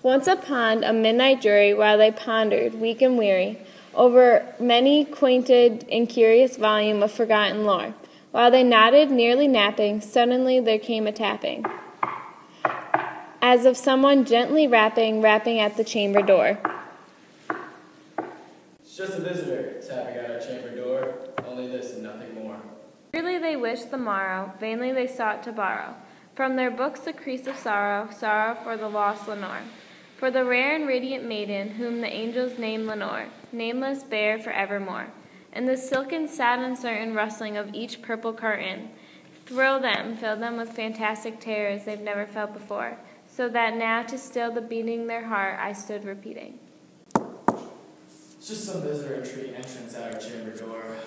Once upon a midnight jury, while they pondered, weak and weary, over many quainted and curious volume of forgotten lore, while they nodded, nearly napping, suddenly there came a tapping, as of someone gently rapping at the chamber door. It's just a visitor tapping at our chamber door, only this and nothing more. Eagerly they wished the morrow, vainly they sought to borrow from their books the crease of sorrow, sorrow for the lost Lenore, for the rare and radiant maiden whom the angels name Lenore, nameless, bare for evermore. And the silken, sad, uncertain rustling of each purple curtain fill them with fantastic terrors they've never felt before, so that now to still the beating their heart I stood repeating. It's just some visitor entry entrance at our chamber door.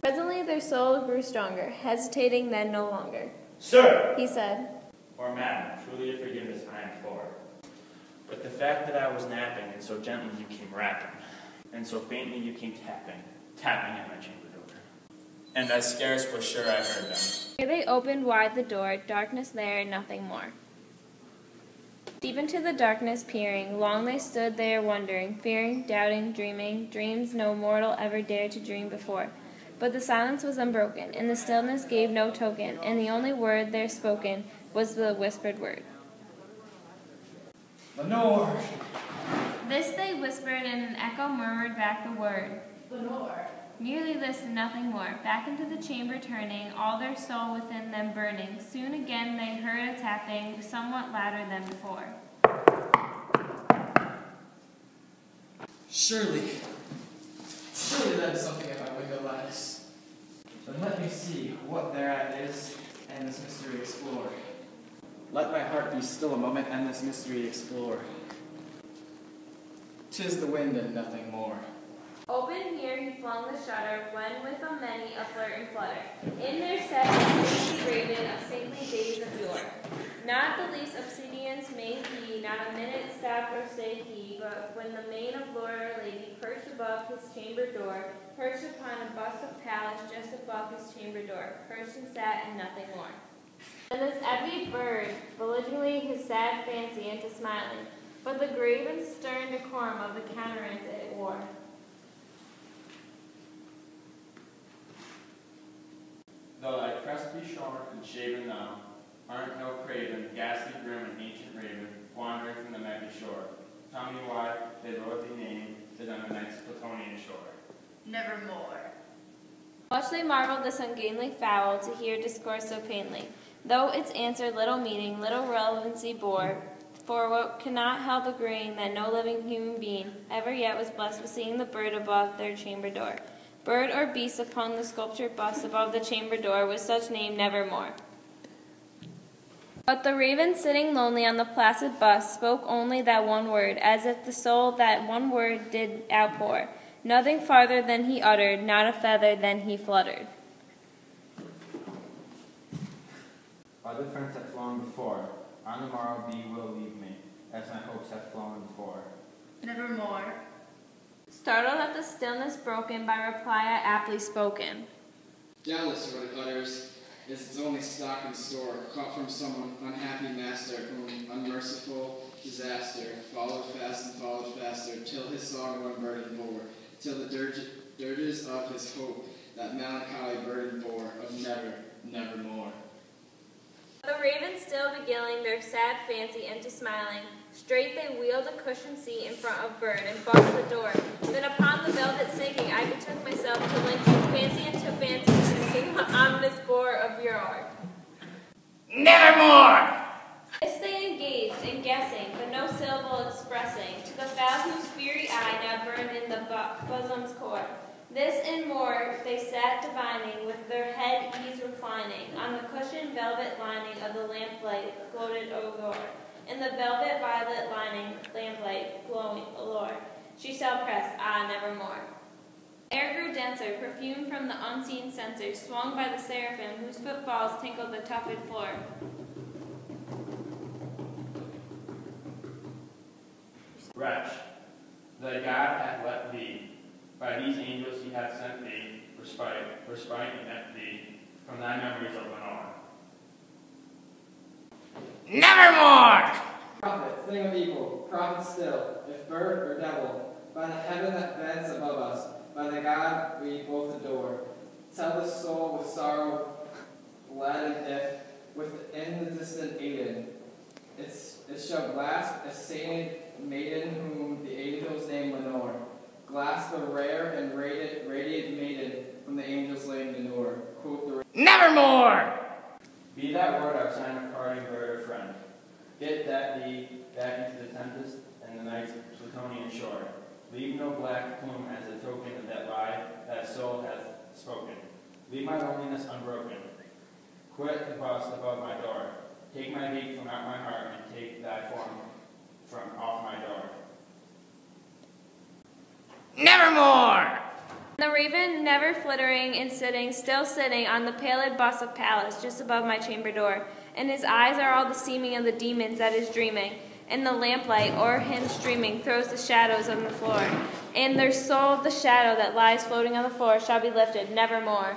Presently their soul grew stronger, hesitating then no longer. Sir, He said, or madam, truly a forgiveness I implore. But the fact that I was napping, and so gently you came rapping, and so faintly you came tapping at my chamber door. And I scarce was sure I heard them. Here they opened wide the door, darkness there and nothing more. Deep into the darkness peering, long they stood there wondering, fearing, doubting, dreaming, dreams no mortal ever dared to dream before. But the silence was unbroken, and the stillness gave no token, and the only word there spoken was the whispered word. Lenore! This they whispered, and an echo murmured back the word. Lenore. Merely this and nothing more. Back into the chamber turning, all their soul within them burning. Soon again they heard a tapping, somewhat louder than before. Surely that is something at my window lattice. Then let me see what thereat is, and this mystery explore. Let my heart be still a moment, and this mystery explore. 'Tis the wind and nothing more. Open here he flung the shutter, when with a many a flirt and flutter, in there sat the stately raven of saintly days of yore. Not the least obedience made he, not a minute stopped or stayed he, but when the maid of lord or lady perched above his chamber door, perched upon a bust of Pallas just above his chamber door, perched and sat and nothing more. And this ebony bird, belligerently his sad fancy into smiling, but the grave and stern decorum of the countenance it wore. Though thy crest be shorn and shaven now, art no craven, ghastly grim and ancient raven, wandering from the mighty shore. Tell me why they lordly name is on the night's Plutonian shore. Nevermore. Much they marveled this ungainly fowl to hear discourse so plainly, though its answer little meaning, little relevancy bore, for what cannot help agreeing that no living human being ever yet was blessed with seeing the bird above their chamber door. Bird or beast upon the sculptured bust above the chamber door with such name nevermore. But the raven sitting lonely on the placid bust spoke only that one word, as if the soul that one word did outpour. Nothing farther than he uttered, not a feather than he fluttered. Other friends have flown before, on the morrow thee will leave me, as my hopes have flown before. Nevermore. Startled at the stillness broken by reply I aptly spoken. Doubtless what it utters is its only stock and store, caught from some unhappy master whom unmerciful disaster followed fast and followed faster, till his song one burden bore, till the dirges of his hope that melancholy burden bore of never, nevermore. The ravens still beguiling their sad fancy into smiling, straight they wheeled a cushioned seat in front of bird and barred the door. Then upon the velvet sinking, I betook myself to linking fancy into fancy, singing the ominous bore of yore. Nevermore! This they engaged in guessing, but no syllable expressing, to the fowl whose fiery eye now burned in the bosom's core. This and more they sat divining, with their head ease reclining, on the cushioned velvet lining of the lamplight gloated o'er, in the velvet violet lining lamplight glowing allure. She shall press, ah, nevermore. Air grew denser, perfumed from the unseen censer, swung by the seraphim whose footfalls tinkled the tufted floor. Wretch, thy God hath let thee, by these angels he hath sent thee, respite and met thee, from thy memories of Lenore. Nevermore! Prophet, thing of evil, prophet still, if bird or devil, by the heaven that bends above us, by the God we both adore. Tell the soul with sorrow, laden if, within the distant Aden, it shall grasp a sainted maiden whom the angels name Lenore. Grasp a rare and radiant maiden from the angels named Lenore. Quote the Nevermore! Be that word our sign of parting, bird or friend. Get that thee back into the tempest and the night's Plutonian shore. Leave no black plume as a token of that lie that soul hath spoken. Leave my loneliness unbroken. Quit the bust above my door. Take my beat from out my heart and take thy form from off my door. Nevermore! The raven never flittering and sitting, still sitting on the pallid bust of Pallas just above my chamber door. And his eyes are all the seeming of the demons that is dreaming. And the lamplight o'er him streaming throws the shadows on the floor. And their soul of the shadow that lies floating on the floor shall be lifted nevermore.